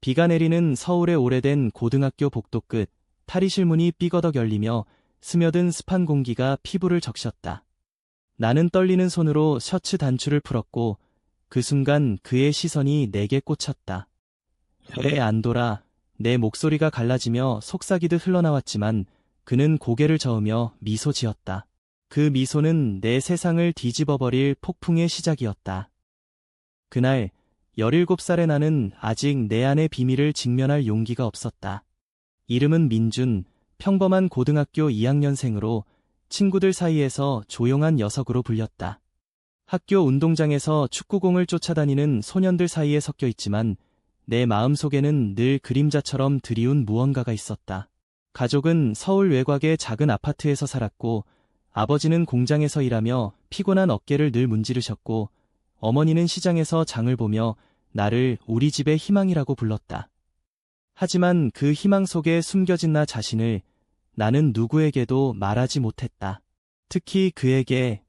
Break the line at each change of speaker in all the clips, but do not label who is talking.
비가 내리는 서울의 오래된 고등학교 복도 끝, 탈의실문이 삐거덕 열리며 스며든 습한 공기가 피부를 적셨다. 나는 떨리는 손으로 셔츠 단추를 풀었고 그 순간 그의 시선이 내게 꽂혔다. 왜 안 돌아? 내 목소리가 갈라지며 속삭이듯 흘러나왔지만 그는 고개를 저으며 미소 지었다. 그 미소는 내 세상을 뒤집어버릴 폭풍의 시작이었다. 그날 17살의 나는 아직 내 안의 비밀을 직면할 용기가 없었다. 이름은 민준, 평범한 고등학교 2학년생으로 친구들 사이에서 조용한 녀석으로 불렸다. 학교 운동장에서 축구공을 쫓아다니는 소년들 사이에 섞여 있지만 내 마음속에는 늘 그림자처럼 드리운 무언가가 있었다. 가족은 서울 외곽의 작은 아파트에서 살았고 아버지는 공장에서 일하며 피곤한 어깨를 늘 문지르셨고 어머니는 시장에서 장을 보며 나를 우리 집의 희망이라고 불렀다. 하지만 그 희망 속에 숨겨진 나 자신을 나는 누구에게도 말하지 못했다. 특히 그에게,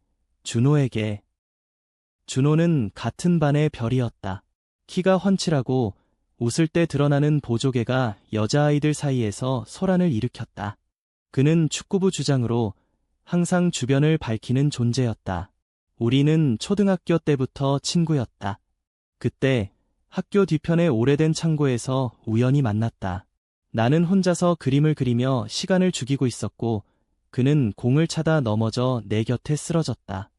준호에게. 준호는 같은 반의 별이었다. 키가 훤칠하고 웃을 때 드러나는 보조개가 여자아이들 사이에서 소란을 일으켰다. 그는 축구부 주장으로 항상 주변을 밝히는 존재였다. 우리는 초등학교 때부터 친구였다. 그때 학교 뒤편의 오래된 창고에서 우연히 만났다. 나는 혼자서 그림을 그리며 시간을 죽이고 있었고 그는 공을 차다 넘어져 내 곁에 쓰러졌다.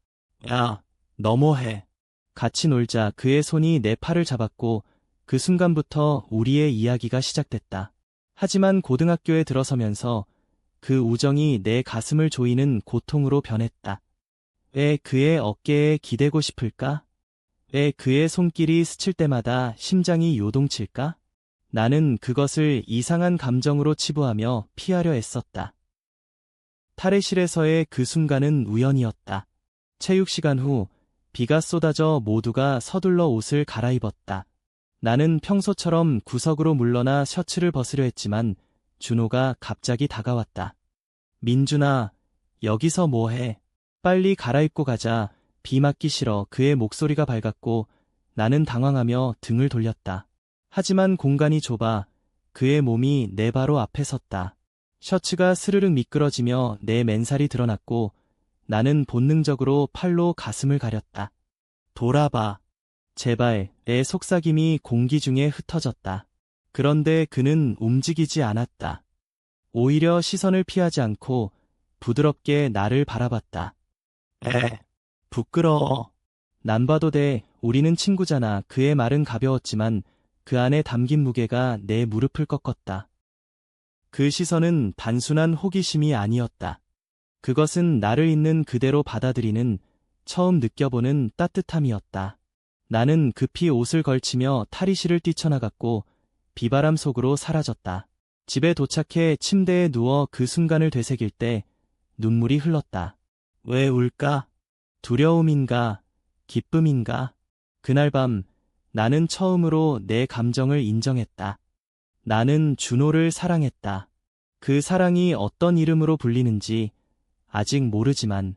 야, 너무해. 같이 놀자. 그의 손이 내 팔을 잡았고 그 순간부터 우리의 이야기가 시작됐다. 하지만 고등학교에 들어서면서 그 우정이 내 가슴을 조이는 고통으로 변했다. 왜 그의 어깨에 기대고 싶을까? 왜 그의 손길이 스칠 때마다 심장이 요동칠까? 나는 그것을 이상한 감정으로 치부하며 피하려 애썼다. 탈의실에서의 그 순간은 우연이었다. 체육 시간 후 비가 쏟아져 모두가 서둘러 옷을 갈아입었다. 나는 평소처럼 구석으로 물러나 셔츠를 벗으려 했지만 준호가 갑자기 다가왔다. 민준아, 여기서 뭐해? 빨리 갈아입고 가자. 비 맞기 싫어. 그의 목소리가 밝았고 나는 당황하며 등을 돌렸다. 하지만 공간이 좁아 그의 몸이 내 바로 앞에 섰다. 셔츠가 스르륵 미끄러지며 내 맨살이 드러났고 나는 본능적으로 팔로 가슴을 가렸다. 돌아봐. 제발. 내 속삭임이 공기 중에 흩어졌다. 그런데 그는 움직이지 않았다. 오히려 시선을 피하지 않고 부드럽게 나를 바라봤다. 부끄러워. 난 봐도 돼. 우리는 친구잖아. 그의 말은 가벼웠지만 그 안에 담긴 무게가 내 무릎을 꺾었다. 그 시선은 단순한 호기심이 아니었다. 그것은 나를 있는 그대로 받아들이는 처음 느껴보는 따뜻함이었다. 나는 급히 옷을 걸치며 탈의실을 뛰쳐나갔고 비바람 속으로 사라졌다. 집에 도착해 침대에 누워 그 순간을 되새길 때 눈물이 흘렀다. 왜 울까? 두려움인가? 기쁨인가? 그날 밤 나는 처음으로 내 감정을 인정했다. 나는 준호를 사랑했다. 그 사랑이 어떤 이름으로 불리는지 아직 모르지만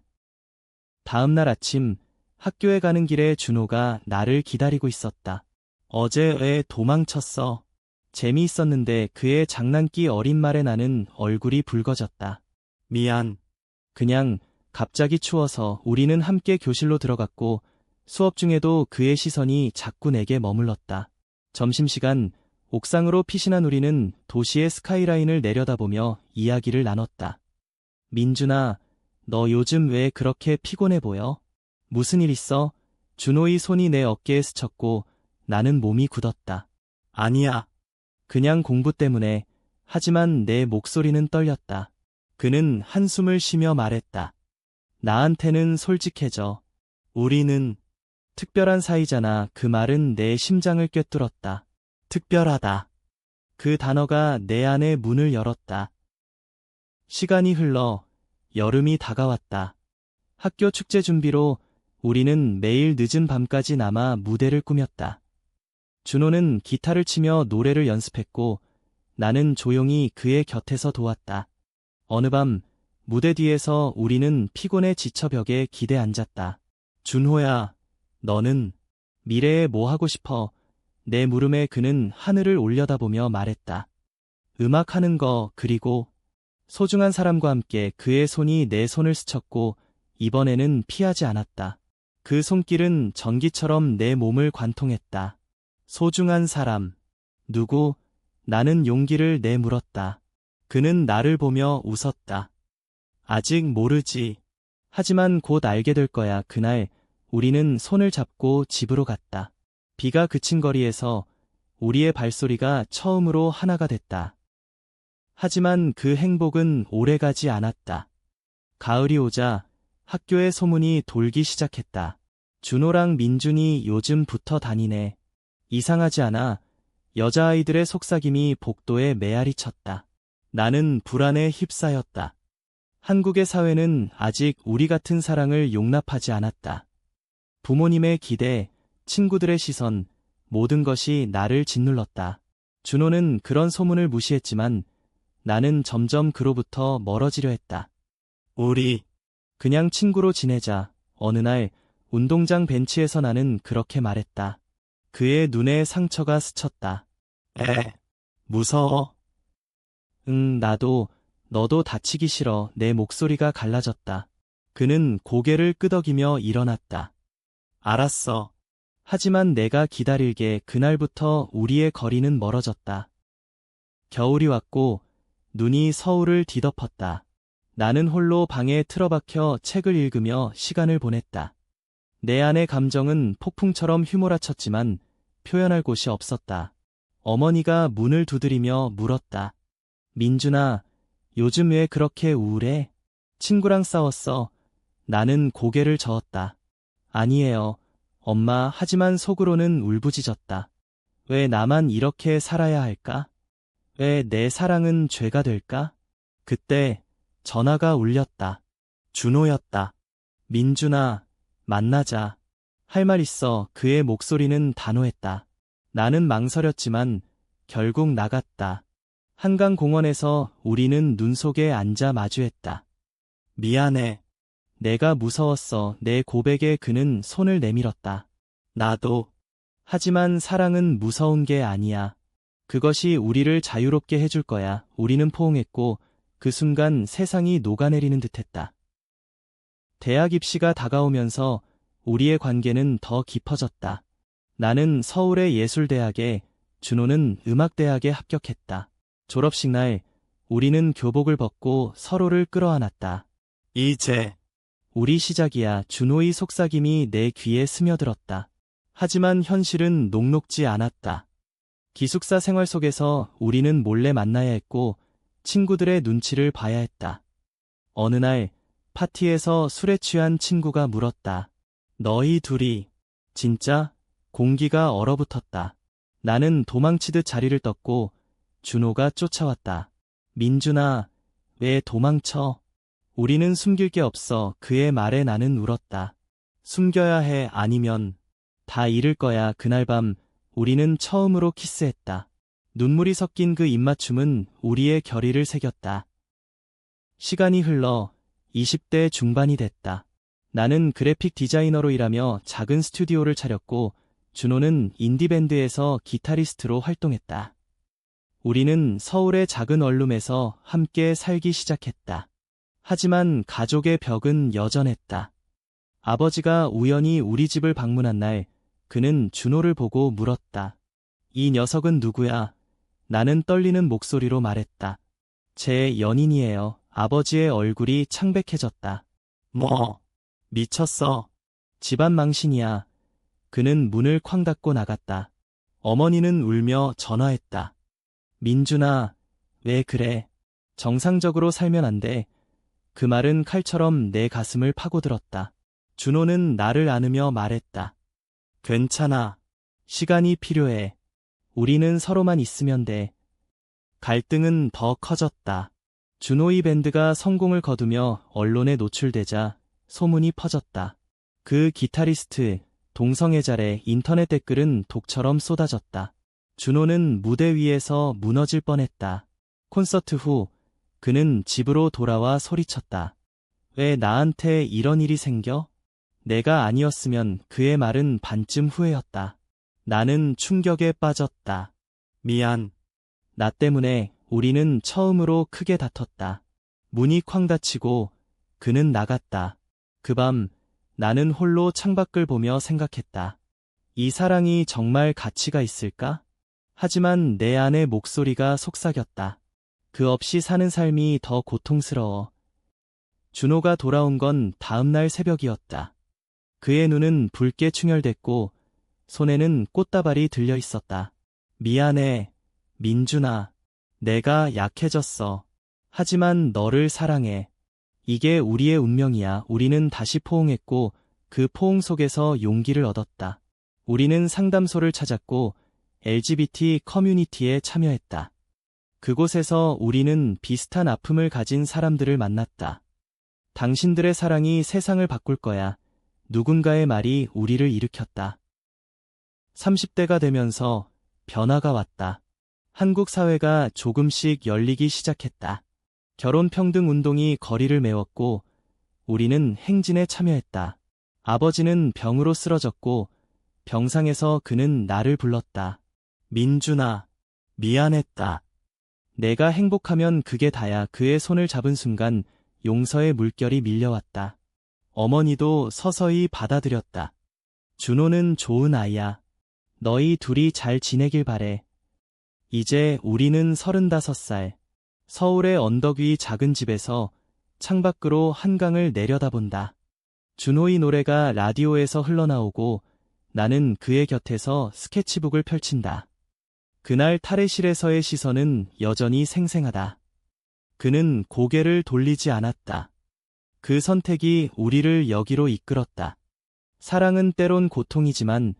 다음 날 아침 학교에 가는 길에 준호가 나를 기다리고 있었다. 어제 왜 도망쳤어? 재미있었는데 그의 장난기 어린 말에 나는 얼굴이 붉어졌다. 미안. 그냥 갑자기 추워서. 우리는 함께 교실로 들어갔고 수업 중에도 그의 시선이 자꾸 내게 머물렀다. 점심시간 옥상으로 피신한 우리는 도시의 스카이라인을 내려다보며 이야기를 나눴다. 민준아, 너 요즘 왜 그렇게 피곤해 보여? 무슨 일 있어? 준호의 손이 내 어깨에 스쳤고 나는 몸이 굳었다. 아니야. 그냥 공부 때문에. 하지만 내 목소리는 떨렸다. 그는 한숨을 쉬며 말했다. 나한테는 솔직해져. 우리는 특별한 사이잖아. 그 말은 내 심장을 꿰뚫었다. 특별하다. 그 단어가 내 안의 문을 열었다. 시간이 흘러 여름이 다가왔다. 학교 축제 준비로 우리는 매일 늦은 밤까지 남아 무대를 꾸몄다. 준호는 기타를 치며 노래를 연습했고 나는 조용히 그의 곁에서 도왔다. 어느 밤 무대 뒤에서 우리는 피곤해 지쳐 벽에 기대 앉았다. 준호야, 너는 미래에 뭐 하고 싶어? 내 물음에 그는 하늘을 올려다보며 말했다. 음악하는 거, 그리고 소중한 사람과 함께 그의 손이 내 손을 스쳤고 이번에는 피하지 않았다. 그 손길은 전기처럼 내 몸을 관통했다. 소중한 사람. 누구? 나는 용기를 내물었다. 그는 나를 보며 웃었다. 아직 모르지. 하지만 곧 알게 될 거야. 그날 우리는 손을 잡고 집으로 갔다. 비가 그친 거리에서 우리의 발소리가 처음으로 하나가 됐다. 하지만 그 행복은 오래가지 않았다. 가을이 오자 학교에 소문이 돌기 시작했다. 준호랑 민준이 요즘 붙어 다니네. 이상하지 않아? 여자아이들의 속삭임이 복도에 메아리 쳤다. 나는 불안에 휩싸였다. 한국의 사회는 아직 우리 같은 사랑을 용납하지 않았다. 부모님의 기대, 친구들의 시선, 모든 것이 나를 짓눌렀다. 준호는 그런 소문을 무시했지만 나는 점점 그로부터 멀어지려 했다. 우리 그냥 친구로 지내자. 어느 날 운동장 벤치에서 나는 그렇게 말했다. 그의 눈에 상처가 스쳤다. 무서워. 응, 나도. 너도 다치기 싫어. 내 목소리가 갈라졌다. 그는 고개를 끄덕이며 일어났다. 알았어. 하지만 내가 기다릴게. 그날부터 우리의 거리는 멀어졌다. 겨울이 왔고 눈이 서울을 뒤덮었다. 나는 홀로 방에 틀어박혀 책을 읽으며 시간을 보냈다. 내 안의 감정은 폭풍처럼 휘몰아쳤지만 표현할 곳이 없었다. 어머니가 문을 두드리며 물었다. 민준아, 요즘 왜 그렇게 우울해? 친구랑 싸웠어. 나는 고개를 저었다. 아니에요, 엄마. 하지만 속으로는 울부짖었다. 왜 나만 이렇게 살아야 할까? 왜 내 사랑은 죄가 될까? 그때 전화가 울렸다. 준호였다. 민준아, 만나자. 할 말 있어. 그의 목소리는 단호했다. 나는 망설였지만 결국 나갔다. 한강공원에서 우리는 눈 속에 앉아 마주했다. 미안해. 내가 무서웠어. 내 고백에 그는 손을 내밀었다. 나도. 하지만 사랑은 무서운 게 아니야. 그것이 우리를 자유롭게 해줄 거야. 우리는 포옹했고 그 순간 세상이 녹아내리는 듯했다. 대학 입시가 다가오면서 우리의 관계는 더 깊어졌다. 나는 서울의 예술대학에, 준호는 음악대학에 합격했다. 졸업식 날 우리는 교복을 벗고 서로를 끌어안았다. 이제 우리 시작이야. 준호의 속삭임이 내 귀에 스며들었다. 하지만 현실은 녹록지 않았다. 기숙사 생활 속에서 우리는 몰래 만나야 했고 친구들의 눈치를 봐야 했다. 어느 날 파티에서 술에 취한 친구가 물었다. 너희 둘이 진짜? 공기가 얼어붙었다. 나는 도망치듯 자리를 떴고 준호가 쫓아왔다. 민준아, 왜 도망쳐? 우리는 숨길 게 없어. 그의 말에 나는 울었다. 숨겨야 해. 아니면 다 잃을 거야. 그날 밤 우리는 처음으로 키스했다. 눈물이 섞인 그 입맞춤은 우리의 결의를 새겼다. 시간이 흘러 20대 중반이 됐다. 나는 그래픽 디자이너로 일하며 작은 스튜디오를 차렸고 준호는 인디밴드에서 기타리스트로 활동했다. 우리는 서울의 작은 원룸에서 함께 살기 시작했다. 하지만 가족의 벽은 여전했다. 아버지가 우연히 우리 집을 방문한 날 그는 준호를 보고 물었다. 이 녀석은 누구야? 나는 떨리는 목소리로 말했다. 제 연인이에요. 아버지의 얼굴이 창백해졌다. 뭐? 미쳤어. 집안 망신이야. 그는 문을 쾅 닫고 나갔다. 어머니는 울며 전화했다. 민준아, 왜 그래? 정상적으로 살면 안 돼. 그 말은 칼처럼 내 가슴을 파고들었다. 준호는 나를 안으며 말했다. 괜찮아. 시간이 필요해. 우리는 서로만 있으면 돼. 갈등은 더 커졌다. 준호의 밴드가 성공을 거두며 언론에 노출되자 소문이 퍼졌다. 그 기타리스트, 동성애자의 인터넷 댓글은 독처럼 쏟아졌다. 준호는 무대 위에서 무너질 뻔했다. 콘서트 후 그는 집으로 돌아와 소리쳤다. 왜 나한테 이런 일이 생겨? 내가 아니었으면. 그의 말은 반쯤 후회였다. 나는 충격에 빠졌다.
미안.
나 때문에 우리는 처음으로 크게 다퉜다. 문이 쾅 닫히고 그는 나갔다. 그 밤 나는 홀로 창밖을 보며 생각했다. 이 사랑이 정말 가치가 있을까? 하지만 내 안의 목소리가 속삭였다. 그 없이 사는 삶이 더 고통스러워. 준호가 돌아온 건 다음 날 새벽이었다. 그의 눈은 붉게 충혈됐고 손에는 꽃다발이 들려 있었다. 미안해, 민준아. 내가 약해졌어. 하지만 너를 사랑해. 이게 우리의 운명이야. 우리는 다시 포옹했고 그 포옹 속에서 용기를 얻었다. 우리는 상담소를 찾았고 LGBT 커뮤니티에 참여했다. 그곳에서 우리는 비슷한 아픔을 가진 사람들을 만났다. 당신들의 사랑이 세상을 바꿀 거야. 누군가의 말이 우리를 일으켰다. 30대가 되면서 변화가 왔다. 한국 사회가 조금씩 열리기 시작했다. 결혼 평등 운동이 거리를 메웠고 우리는 행진에 참여했다. 아버지는 병으로 쓰러졌고 병상에서 그는 나를 불렀다. 민준아, 미안했다. 내가 행복하면 그게 다야. 그의 손을 잡은 순간 용서의 물결이 밀려왔다. 어머니도 서서히 받아들였다. 준호는 좋은 아이야. 너희 둘이 잘 지내길 바래. 이제 우리는 35살. 서울의 언덕 위 작은 집에서 창밖으로 한강을 내려다본다. 준호의 노래가 라디오에서 흘러나오고 나는 그의 곁에서 스케치북을 펼친다. 그날 탈의실에서의 시선은 여전히 생생하다. 그는 고개를 돌리지 않았다. 그 선택이 우리를 여기로 이끌었다. 사랑은 때론 고통이지만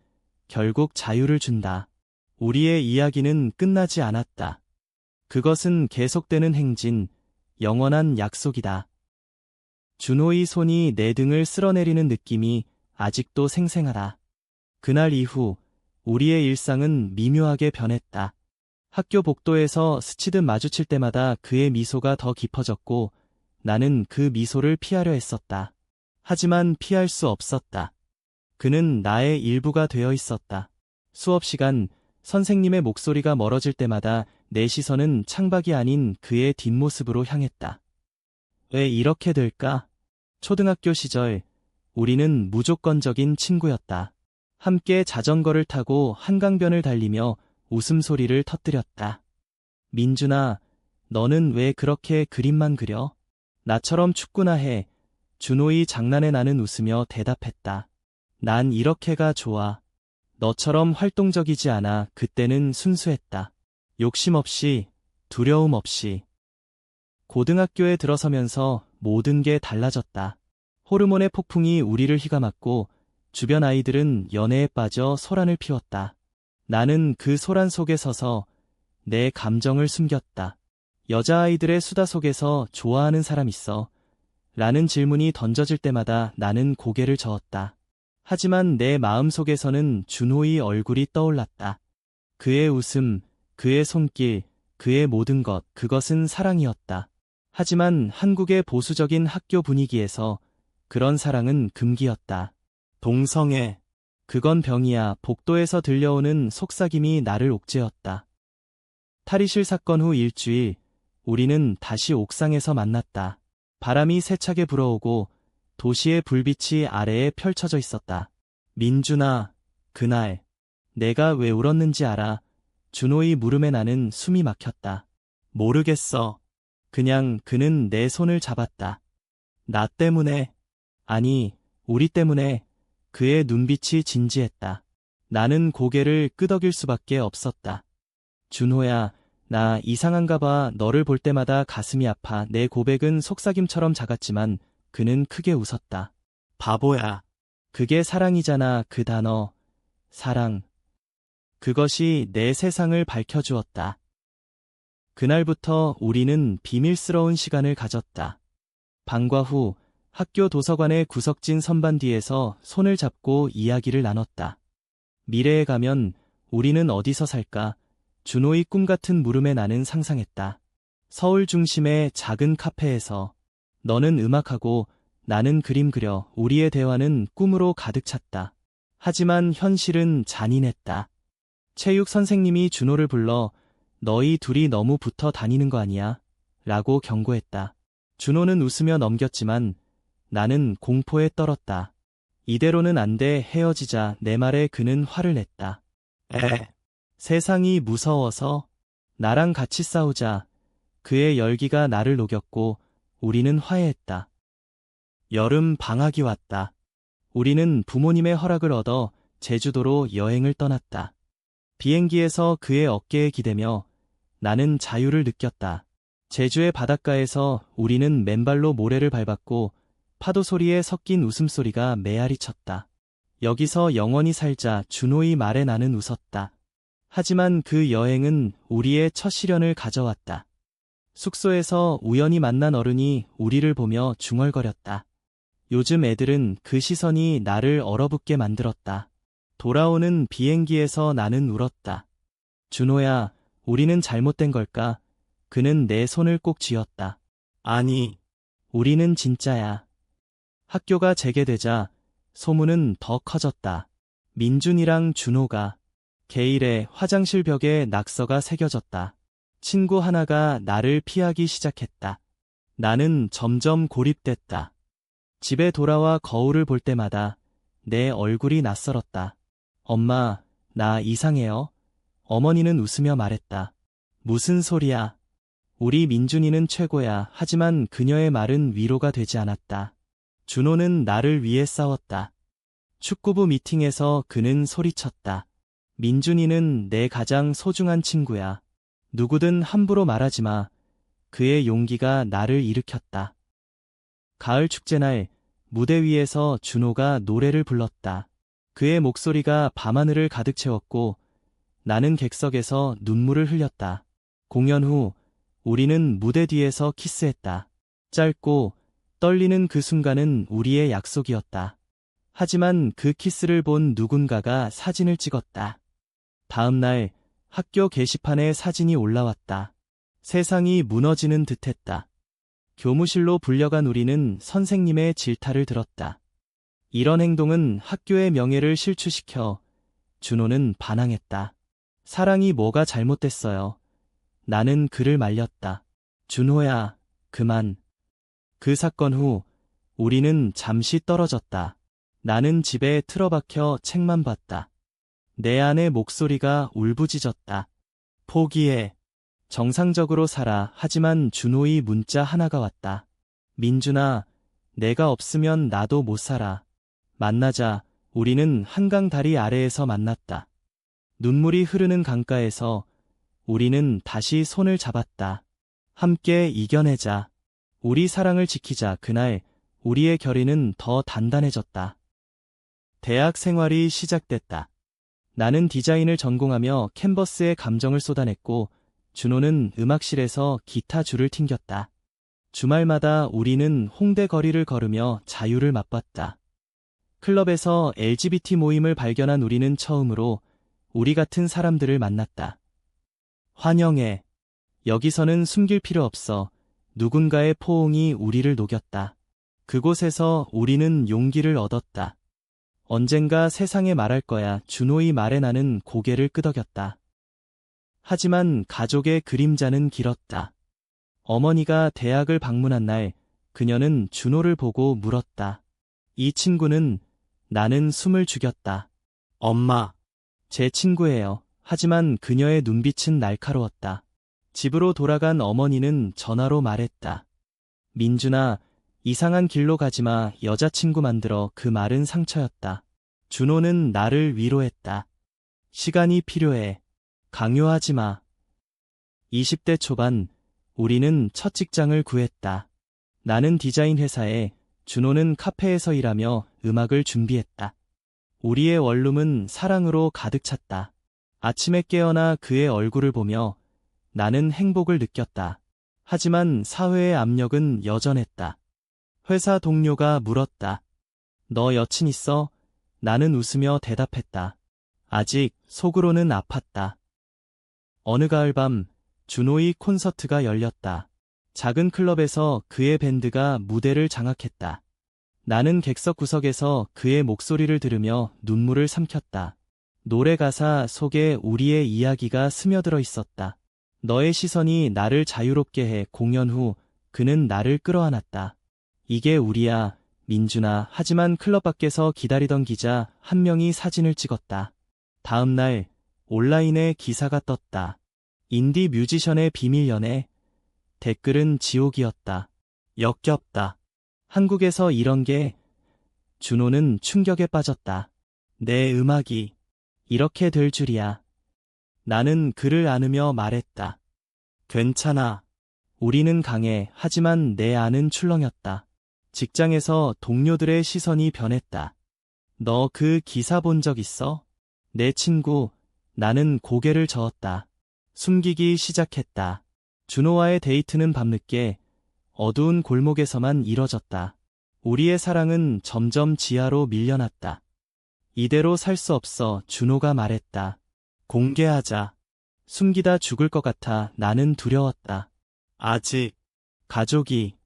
결국 자유를 준다. 우리의 이야기는 끝나지 않았다. 그것은 계속되는 행진, 영원한 약속이다. 준호의 손이 내 등을 쓸어내리는 느낌이 아직도 생생하다. 그날 이후 우리의 일상은 미묘하게 변했다. 학교 복도에서 스치듯 마주칠 때마다 그의 미소가 더 깊어졌고 나는 그 미소를 피하려 했었다. 하지만 피할 수 없었다. 그는 나의 일부가 되어 있었다. 수업 시간 선생님의 목소리가 멀어질 때마다 내 시선은 창밖이 아닌 그의 뒷모습으로 향했다. 왜 이렇게 될까? 초등학교 시절 우리는 무조건적인 친구였다. 함께 자전거를 타고 한강변을 달리며 웃음소리를 터뜨렸다. 민준아, 너는 왜 그렇게 그림만 그려? 나처럼 축구나 해. 준호의 장난에 나는 웃으며 대답했다. 난 이렇게가 좋아. 너처럼 활동적이지 않아. 그때는 순수했다. 욕심 없이, 두려움 없이. 고등학교에 들어서면서 모든 게 달라졌다. 호르몬의 폭풍이 우리를 휘감았고 주변 아이들은 연애에 빠져 소란을 피웠다. 나는 그 소란 속에 서서 내 감정을 숨겼다. 여자아이들의 수다 속에서 좋아하는 사람 있어? 라는 질문이 던져질 때마다 나는 고개를 저었다. 하지만 내 마음속에서는 준호의 얼굴이 떠올랐다. 그의 웃음, 그의 손길, 그의 모든 것, 그것은 사랑이었다. 하지만 한국의 보수적인 학교 분위기에서 그런 사랑은 금기였다. 동성애. 그건 병이야. 복도에서 들려오는 속삭임이 나를 옥죄었다. 탈의실 사건 후 일주일, 우리는 다시 옥상에서 만났다. 바람이 세차게 불어오고 도시의 불빛이 아래에 펼쳐져 있었다. 민준아, 그날 내가 왜 울었는지 알아? 준호의 물음에 나는 숨이 막혔다. 모르겠어. 그냥 그는 내 손을 잡았다. 나 때문에, 아니, 우리 때문에. 그의 눈빛이 진지했다. 나는 고개를 끄덕일 수밖에 없었다. 준호야, 나 이상한가 봐. 너를 볼 때마다 가슴이 아파. 내 고백은 속삭임처럼 작았지만 그는 크게 웃었다. 바보야. 그게 사랑이잖아. 그 단어. 사랑. 그것이 내 세상을 밝혀주었다. 그날부터 우리는 비밀스러운 시간을 가졌다. 방과 후 학교 도서관의 구석진 선반 뒤에서 손을 잡고 이야기를 나눴다. 미래에 가면 우리는 어디서 살까? 준호의 꿈같은 물음에 나는 상상했다. 서울 중심의 작은 카페에서. 너는 음악하고 나는 그림 그려. 우리의 대화는 꿈으로 가득 찼다. 하지만 현실은 잔인했다. 체육 선생님이 준호를 불러 너희 둘이 너무 붙어 다니는 거 아니야? 라고 경고했다. 준호는 웃으며 넘겼지만 나는 공포에 떨었다. 이대로는 안 돼, 헤어지자. 내 말에 그는 화를 냈다. 세상이 무서워서 나랑 같이 싸우자. 그의 열기가 나를 녹였고 우리는 화해했다. 여름 방학이 왔다. 우리는 부모님의 허락을 얻어 제주도로 여행을 떠났다. 비행기에서 그의 어깨에 기대며 나는 자유를 느꼈다. 제주의 바닷가에서 우리는 맨발로 모래를 밟았고 파도 소리에 섞인 웃음소리가 메아리 쳤다. 여기서 영원히 살자. 준호의 말에 나는 웃었다. 하지만 그 여행은 우리의 첫 시련을 가져왔다. 숙소에서 우연히 만난 어른이 우리를 보며 중얼거렸다. 요즘 애들은 그 시선이 나를 얼어붙게 만들었다. 돌아오는 비행기에서 나는 울었다. 준호야, 우리는 잘못된 걸까? 그는 내 손을 꼭 쥐었다. 아니, 우리는 진짜야. 학교가 재개되자 소문은 더 커졌다. 민준이랑 준호가 개일에 화장실 벽에 낙서가 새겨졌다. 친구 하나가 나를 피하기 시작했다. 나는 점점 고립됐다. 집에 돌아와 거울을 볼 때마다 내 얼굴이 낯설었다. 엄마, 나 이상해요? 어머니는 웃으며 말했다. 무슨 소리야? 우리 민준이는 최고야. 하지만 그녀의 말은 위로가 되지 않았다. 준호는 나를 위해 싸웠다. 축구부 미팅에서 그는 소리쳤다. 민준이는 내 가장 소중한 친구야. 누구든 함부로 말하지 마. 그의 용기가 나를 일으켰다. 가을 축제날 무대 위에서 준호가 노래를 불렀다. 그의 목소리가 밤하늘을 가득 채웠고 나는 객석에서 눈물을 흘렸다. 공연 후 우리는 무대 뒤에서 키스했다. 짧고 떨리는 그 순간은 우리의 약속이었다. 하지만 그 키스를 본 누군가가 사진을 찍었다. 다음 날 학교 게시판에 사진이 올라왔다. 세상이 무너지는 듯했다. 교무실로 불려간 우리는 선생님의 질타를 들었다. 이런 행동은 학교의 명예를 실추시켜. 준호는 반항했다. 사랑이 뭐가 잘못됐어요? 나는 그를 말렸다. 준호야, 그만. 그 사건 후 우리는 잠시 떨어졌다. 나는 집에 틀어박혀 책만 봤다. 내 안의 목소리가 울부짖었다. 포기해. 정상적으로 살아. 하지만 준호의 문자 하나가 왔다. 민준아, 내가 없으면 나도 못 살아. 만나자. 우리는 한강 다리 아래에서 만났다. 눈물이 흐르는 강가에서 우리는 다시 손을 잡았다. 함께 이겨내자. 우리 사랑을 지키자. 그날 우리의 결의는 더 단단해졌다. 대학 생활이 시작됐다. 나는 디자인을 전공하며 캔버스에 감정을 쏟아냈고 준호는 음악실에서 기타 줄을 튕겼다. 주말마다 우리는 홍대 거리를 걸으며 자유를 맛봤다. 클럽에서 LGBT 모임을 발견한 우리는 처음으로 우리 같은 사람들을 만났다. 환영해. 여기서는 숨길 필요 없어. 누군가의 포옹이 우리를 녹였다. 그곳에서 우리는 용기를 얻었다. 언젠가 세상에 말할 거야. 준호의 말에 나는 고개를 끄덕였다. 하지만 가족의 그림자는 길었다. 어머니가 대학을 방문한 날 그녀는 준호를 보고 물었다. 이 친구는? 나는 숨을 죽였다. 엄마. 제 친구예요. 하지만 그녀의 눈빛은 날카로웠다. 집으로 돌아간 어머니는 전화로 말했다. 민준아, 이상한 길로 가지마. 여자친구 만들어. 그 말은 상처였다. 준호는 나를 위로했다. 시간이 필요해. 강요하지 마. 20대 초반, 우리는 첫 직장을 구했다. 나는 디자인 회사에, 준호는 카페에서 일하며 음악을 준비했다. 우리의 원룸은 사랑으로 가득 찼다. 아침에 깨어나 그의 얼굴을 보며 나는 행복을 느꼈다. 하지만 사회의 압력은 여전했다. 회사 동료가 물었다. 너 여친 있어? 나는 웃으며 대답했다. 아직. 속으로는 아팠다. 어느 가을밤 준호의 콘서트가 열렸다. 작은 클럽에서 그의 밴드가 무대를 장악했다. 나는 객석 구석에서 그의 목소리를 들으며 눈물을 삼켰다. 노래 가사 속에 우리의 이야기가 스며들어 있었다. 너의 시선이 나를 자유롭게 해. 공연 후 그는 나를 끌어안았다. 이게 우리야, 민준아. 하지만 클럽 밖에서 기다리던 기자 한 명이 사진을 찍었다. 다음 날 온라인에 기사가 떴다. 인디 뮤지션의 비밀 연애. 댓글은 지옥이었다. 역겹다. 한국에서 이런 게. 준호는 충격에 빠졌다. 내 음악이 이렇게 될 줄이야. 나는 그를 안으며 말했다. 괜찮아. 우리는 강해. 하지만 내 안은 출렁였다. 직장에서 동료들의 시선이 변했다. 너 그 기사 본 적 있어? 내 친구. 나는 고개를 저었다. 숨기기 시작했다. 준호와의 데이트는 밤늦게 어두운 골목에서만 이뤄졌다. 우리의 사랑은 점점 지하로 밀려났다. 이대로 살 수 없어. 준호가 말했다. 공개하자. 숨기다 죽을 것 같아. 나는 두려웠다. 아직 가족이.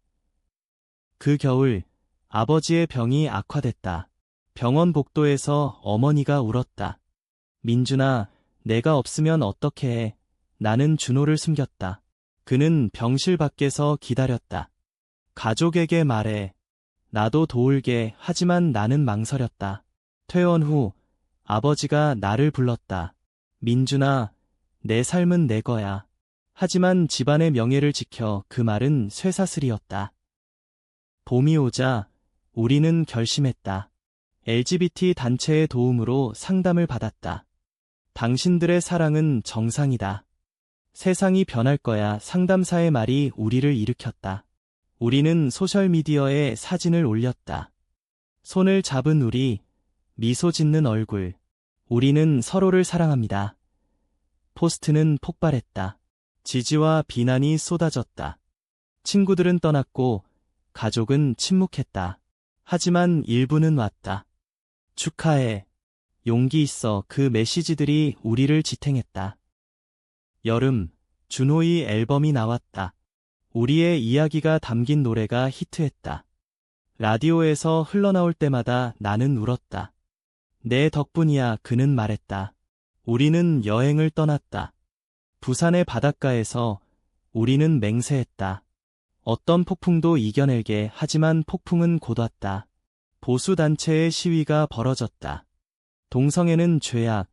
그 겨울 아버지의 병이 악화됐다. 병원 복도에서 어머니가 울었다. 민준아, 내가 없으면 어떻게 해? 나는 준호를 숨겼다. 그는 병실 밖에서 기다렸다. 가족에게 말해. 나도 도울게. 하지만 나는 망설였다. 퇴원 후 아버지가 나를 불렀다. 민준아, 내 삶은 내 거야. 하지만 집안의 명예를 지켜. 그 말은 쇠사슬이었다. 봄이 오자 우리는 결심했다. LGBT 단체의 도움으로 상담을 받았다. 당신들의 사랑은 정상이다. 세상이 변할 거야. 상담사의 말이 우리를 일으켰다. 우리는 소셜미디어에 사진을 올렸다. 손을 잡은 우리, 미소 짓는 얼굴. 우리는 서로를 사랑합니다. 포스트는 폭발했다. 지지와 비난이 쏟아졌다. 친구들은 떠났고 가족은 침묵했다. 하지만 일부는 왔다. 축하해. 용기 있어. 그 메시지들이 우리를 지탱했다. 여름, 준호의 앨범이 나왔다. 우리의 이야기가 담긴 노래가 히트했다. 라디오에서 흘러나올 때마다 나는 울었다. 내 덕분이야. 그는 말했다. 우리는 여행을 떠났다. 부산의 바닷가에서 우리는 맹세했다. 어떤 폭풍도 이겨낼게. 하지만 폭풍은 곧 왔다. 보수단체의 시위가 벌어졌다. 동성애는 죄악.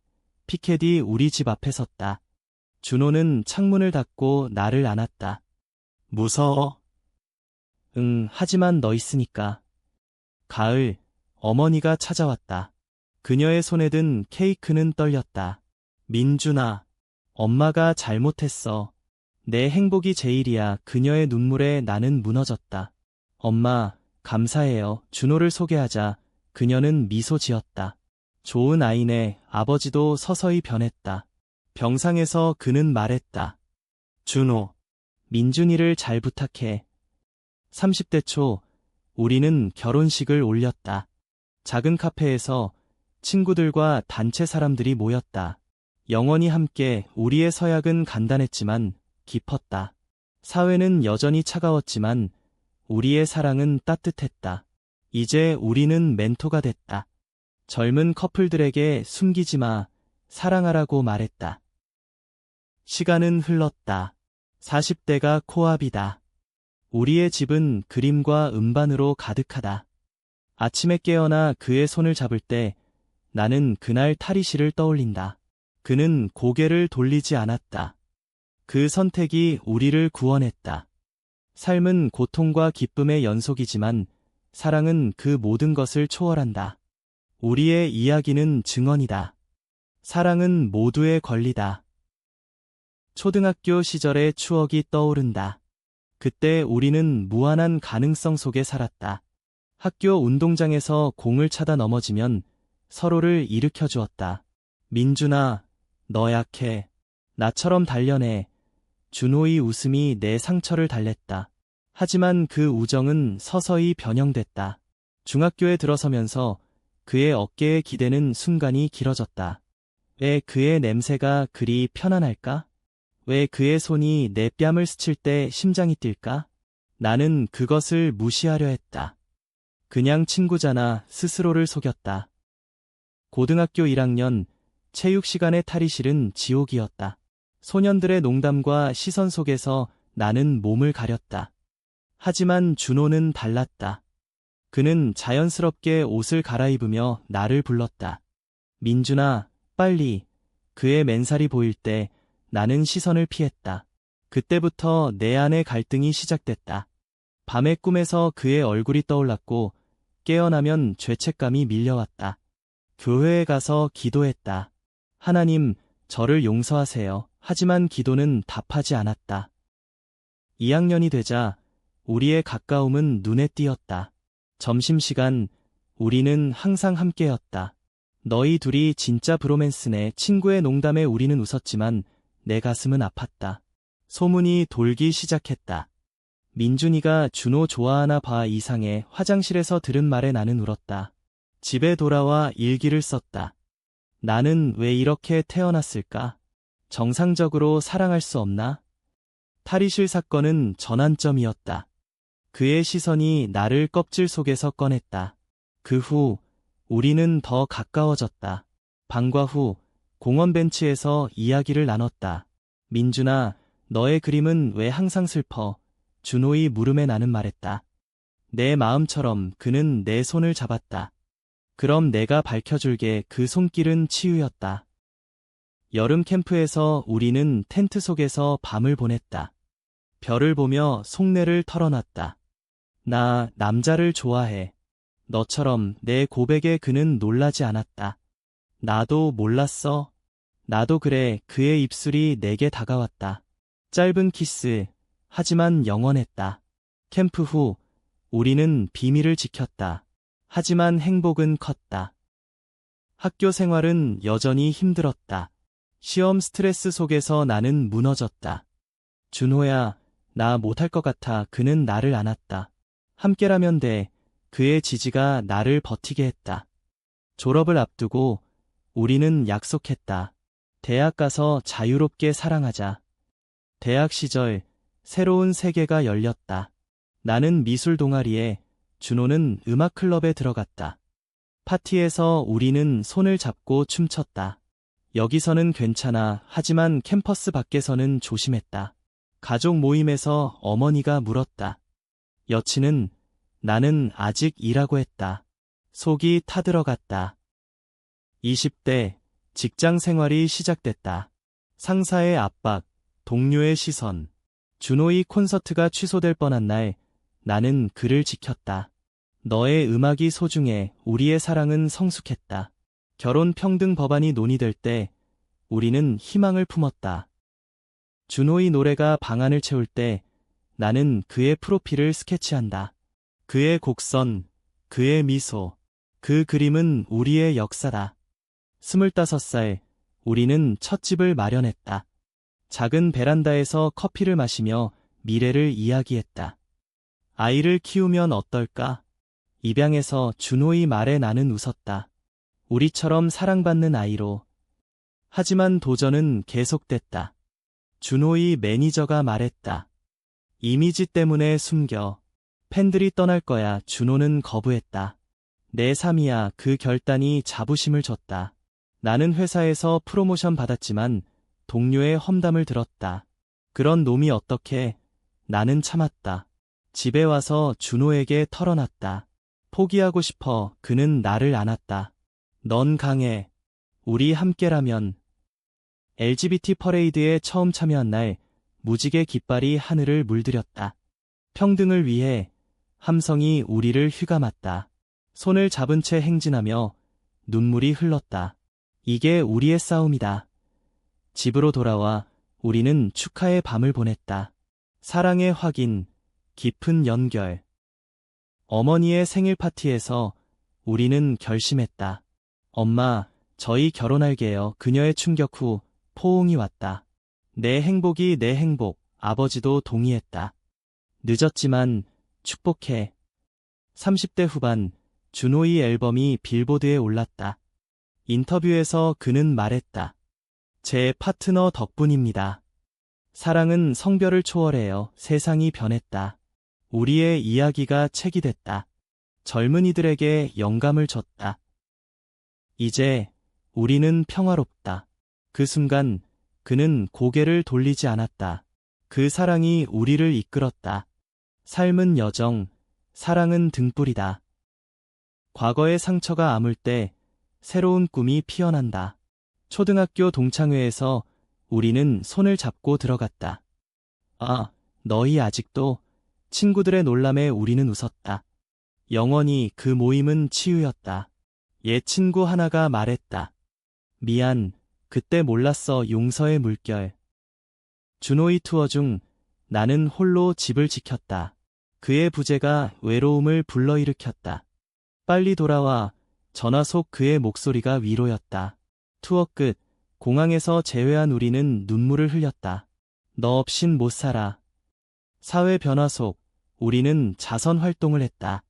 피켓이 우리 집 앞에 섰다. 준호는 창문을 닫고 나를 안았다. 무서워? 응, 하지만 너 있으니까. 가을, 어머니가 찾아왔다. 그녀의 손에 든 케이크는 떨렸다. 민준아, 엄마가 잘못했어. 내 행복이 제일이야. 그녀의 눈물에 나는 무너졌다. 엄마, 감사해요. 준호를 소개하자. 그녀는 미소 지었다. 좋은 아이네. 아버지도 서서히 변했다. 병상에서 그는 말했다. 준호, 민준이를 잘 부탁해. 30대 초, 우리는 결혼식을 올렸다. 작은 카페에서 친구들과 단체 사람들이 모였다. 영원히 함께. 우리의 서약은 간단했지만 깊었다. 사회는 여전히 차가웠지만 우리의 사랑은 따뜻했다. 이제 우리는 멘토가 됐다. 젊은 커플들에게 숨기지 마, 사랑하라고 말했다. 시간은 흘렀다. 40대가 코앞이다. 우리의 집은 그림과 음반으로 가득하다. 아침에 깨어나 그의 손을 잡을 때 나는 그날 탈의실을 떠올린다. 그는 고개를 돌리지 않았다. 그 선택이 우리를 구원했다. 삶은 고통과 기쁨의 연속이지만 사랑은 그 모든 것을 초월한다. 우리의 이야기는 증언이다. 사랑은 모두의 권리다. 초등학교 시절의 추억이 떠오른다. 그때 우리는 무한한 가능성 속에 살았다. 학교 운동장에서 공을 차다 넘어지면 서로를 일으켜 주었다. 민준아, 너 약해. 나처럼 단련해. 준호의 웃음이 내 상처를 달랬다. 하지만 그 우정은 서서히 변형됐다. 중학교에 들어서면서 그의 어깨에 기대는 순간이 길어졌다. 왜 그의 냄새가 그리 편안할까? 왜 그의 손이 내 뺨을 스칠 때 심장이 뛸까? 나는 그것을 무시하려 했다. 그냥 친구잖아. 스스로를 속였다. 고등학교 1학년, 체육 시간의 탈의실은 지옥이었다. 소년들의 농담과 시선 속에서 나는 몸을 가렸다. 하지만 준호는 달랐다. 그는 자연스럽게 옷을 갈아입으며 나를 불렀다. 민준아, 빨리. 그의 맨살이 보일 때 나는 시선을 피했다. 그때부터 내 안의 갈등이 시작됐다. 밤의 꿈에서 그의 얼굴이 떠올랐고 깨어나면 죄책감이 밀려왔다. 교회에 가서 기도했다. 하나님, 저를 용서하세요. 하지만 기도는 답하지 않았다. 2학년이 되자 우리의 가까움은 눈에 띄었다. 점심시간 우리는 항상 함께였다. 너희 둘이 진짜 브로맨스네. 친구의 농담에 우리는 웃었지만 내 가슴은 아팠다. 소문이 돌기 시작했다. 민준이가 준호 좋아하나 봐. 이상해. 화장실에서 들은 말에 나는 울었다. 집에 돌아와 일기를 썼다. 나는 왜 이렇게 태어났을까? 정상적으로 사랑할 수 없나? 탈의실 사건은 전환점이었다. 그의 시선이 나를 껍질 속에서 꺼냈다. 그 후 우리는 더 가까워졌다. 방과 후 공원 벤치에서 이야기를 나눴다. 민준아, 너의 그림은 왜 항상 슬퍼? 준호의 물음에 나는 말했다. 내 마음처럼. 그는 내 손을 잡았다. 그럼 내가 밝혀줄게. 그 손길은 치유였다. 여름 캠프에서 우리는 텐트 속에서 밤을 보냈다. 별을 보며 속내를 털어놨다. 나 남자를 좋아해. 너처럼. 내 고백에 그는 놀라지 않았다. 나도 몰랐어. 나도 그래. 그의 입술이 내게 다가왔다. 짧은 키스. 하지만 영원했다. 캠프 후 우리는 비밀을 지켰다. 하지만 행복은 컸다. 학교 생활은 여전히 힘들었다. 시험 스트레스 속에서 나는 무너졌다. 준호야, 나 못할 것 같아. 그는 나를 안았다. 함께라면 돼. 그의 지지가 나를 버티게 했다. 졸업을 앞두고 우리는 약속했다. 대학 가서 자유롭게 사랑하자. 대학 시절 새로운 세계가 열렸다. 나는 미술 동아리에, 준호는 음악 클럽에 들어갔다. 파티에서 우리는 손을 잡고 춤췄다. 여기서는 괜찮아. 하지만 캠퍼스 밖에서는 조심했다. 가족 모임에서 어머니가 물었다. 여친은? 나는 아직 이라고 했다. 속이 타들어갔다. 20대 직장 생활이 시작됐다. 상사의 압박, 동료의 시선. 준호의 콘서트가 취소될 뻔한 날, 나는 그를 지켰다. 너의 음악이 소중해. 우리의 사랑은 성숙했다. 결혼 평등 법안이 논의될 때 우리는 희망을 품었다. 준호의 노래가 방안을 채울 때 나는 그의 프로필을 스케치한다. 그의 곡선, 그의 미소, 그 그림은 우리의 역사다. 25살, 우리는 첫 집을 마련했다. 작은 베란다에서 커피를 마시며 미래를 이야기했다. 아이를 키우면 어떨까? 입양해서. 준호의 말에 나는 웃었다. 우리처럼 사랑받는 아이로. 하지만 도전은 계속됐다. 준호의 매니저가 말했다. 이미지 때문에 숨겨. 팬들이 떠날 거야. 준호는 거부했다. 내 삶이야. 그 결단이 자부심을 줬다. 나는 회사에서 프로모션 받았지만 동료의 험담을 들었다. 그런 놈이 어떻게? 나는 참았다. 집에 와서 준호에게 털어놨다. 포기하고 싶어. 그는 나를 안았다. 넌 강해. 우리 함께라면. LGBT 퍼레이드에 처음 참여한 날, 무지개 깃발이 하늘을 물들였다. 평등을 위해. 함성이 우리를 휘감았다. 손을 잡은 채 행진하며 눈물이 흘렀다. 이게 우리의 싸움이다. 집으로 돌아와 우리는 축하의 밤을 보냈다. 사랑의 확인, 깊은 연결. 어머니의 생일 파티에서 우리는 결심했다. 엄마, 저희 결혼할게요. 그녀의 충격 후 포옹이 왔다. 내 행복이 내 행복. 아버지도 동의했다. 늦었지만 축복해. 30대 후반, 준호의 앨범이 빌보드에 올랐다. 인터뷰에서 그는 말했다. 제 파트너 덕분입니다. 사랑은 성별을 초월해요. 세상이 변했다. 우리의 이야기가 책이 됐다. 젊은이들에게 영감을 줬다. 이제 우리는 평화롭다. 그 순간 그는 고개를 돌리지 않았다. 그 사랑이 우리를 이끌었다. 삶은 여정, 사랑은 등불이다. 과거의 상처가 아물 때 새로운 꿈이 피어난다. 초등학교 동창회에서 우리는 손을 잡고 들어갔다. 아, 너희 아직도? 친구들의 놀람에 우리는 웃었다. 영원히 그 모임은 치유였다. 옛 친구 하나가 말했다. 미안, 그때 몰랐어. 용서의 물결. 주노이 투어 중 나는 홀로 집을 지켰다. 그의 부재가 외로움을 불러일으켰다. 빨리 돌아와. 전화 속 그의 목소리가 위로였다. 투어 끝, 공항에서 재회한 우리는 눈물을 흘렸다. 너 없인 못 살아. 사회 변화 속 우리는 자선 활동을 했다.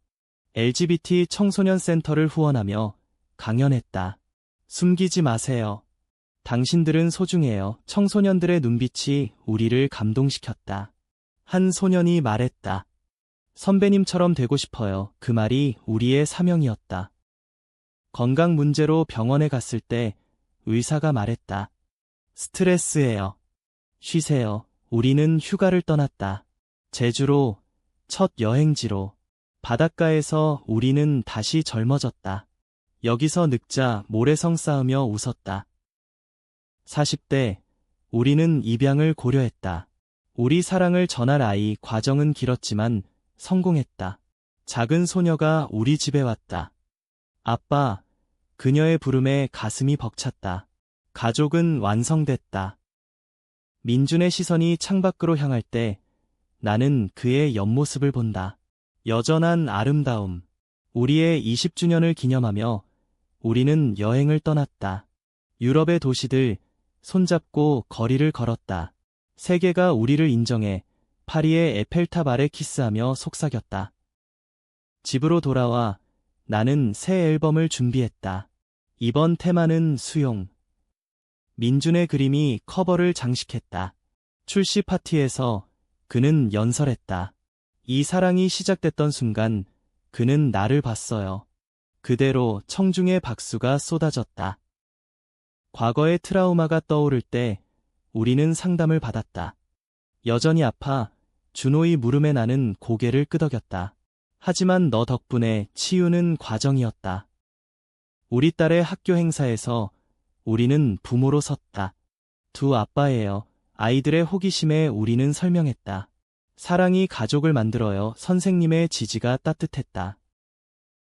LGBT 청소년 센터를 후원하며 강연했다. 숨기지 마세요. 당신들은 소중해요. 청소년들의 눈빛이 우리를 감동시켰다. 한 소년이 말했다. 선배님처럼 되고 싶어요. 그 말이 우리의 사명이었다. 건강 문제로 병원에 갔을 때 의사가 말했다. 스트레스예요. 쉬세요. 우리는 휴가를 떠났다. 제주로, 첫 여행지로. 바닷가에서 우리는 다시 젊어졌다. 여기서 늙자 모래성 쌓으며 웃었다. 40대, 우리는 입양을 고려했다. 우리 사랑을 전할 아이. 과정은 길었지만 성공했다. 작은 소녀가 우리 집에 왔다. 아빠, 그녀의 부름에 가슴이 벅찼다. 가족은 완성됐다. 민준의 시선이 창밖으로 향할 때 나는 그의 옆모습을 본다. 여전한 아름다움. 우리의 20주년을 기념하며 우리는 여행을 떠났다. 유럽의 도시들, 손잡고 거리를 걸었다. 세계가 우리를 인정해 파리의 에펠탑 아래 키스하며 속삭였다. 집으로 돌아와 나는 새 앨범을 준비했다. 이번 테마는 수용. 민준의 그림이 커버를 장식했다. 출시 파티에서 그는 연설했다. 이 사랑이 시작됐던 순간 그는 나를 봤어요. 그대로 청중의 박수가 쏟아졌다. 과거의 트라우마가 떠오를 때 우리는 상담을 받았다. 여전히 아파. 준호의 물음에 나는 고개를 끄덕였다. 하지만 너 덕분에 치유는 과정이었다. 우리 딸의 학교 행사에서 우리는 부모로 섰다. 두 아빠예요. 아이들의 호기심에 우리는 설명했다. 사랑이 가족을 만들어요. 선생님의 지지가 따뜻했다.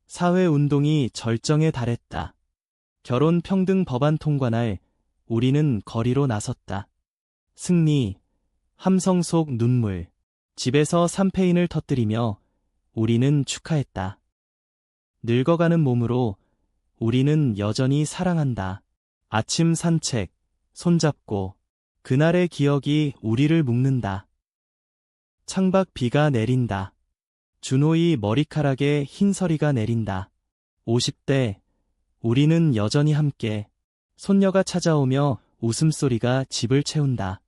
사회운동이 절정에 달했다. 결혼 평등 법안 통과 날 우리는 거리로 나섰다. 승리, 함성 속 눈물. 집에서 삼페인을 터뜨리며 우리는 축하했다. 늙어가는 몸으로 우리는 여전히 사랑한다. 아침 산책, 손잡고. 그날의 기억이 우리를 묶는다. 창밖 비가 내린다. 준호의 머리카락에 흰서리가 내린다. 50대, 우리는 여전히 함께. 손녀가 찾아오며 웃음소리가 집을 채운다.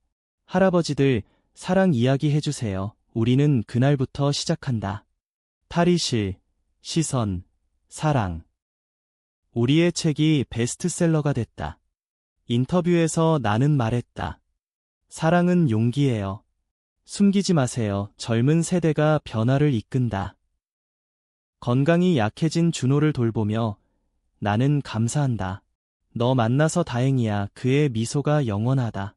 할아버지들, 사랑 이야기 해주세요. 우리는 그날부터 시작한다. 탈의실, 시선, 사랑. 우리의 책이 베스트셀러가 됐다. 인터뷰에서 나는 말했다. 사랑은 용기예요. 숨기지 마세요. 젊은 세대가 변화를 이끈다. 건강이 약해진 준호를 돌보며 나는 감사한다. 너 만나서 다행이야. 그의 미소가 영원하다.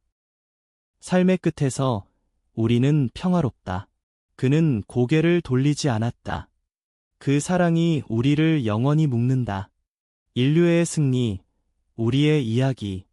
삶의 끝에서 우리는 평화롭다. 그는 고개를 돌리지 않았다. 그 사랑이 우리를 영원히 묶는다. 인류의 승리, 우리의 이야기.